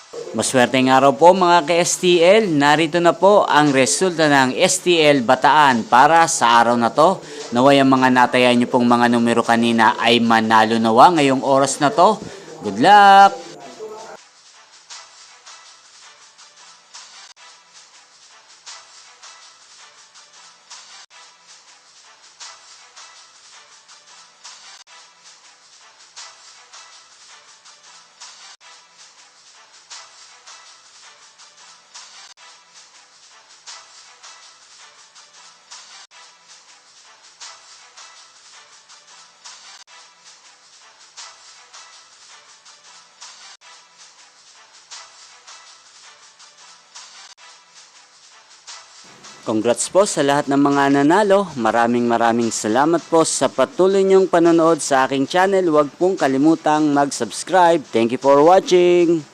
Maswerteng araw po mga ka-STL. Narito na po ang resulta ng STL Bataan para sa araw na to. Naway ang mga natayan nyo pong mga numero kanina ay manalo nawa ngayong oras na to. Good luck! Congrats po sa lahat ng mga nanalo. Maraming salamat po sa patuloy niyong panonood sa aking channel. Huwag pong kalimutang mag-subscribe. Thank you for watching.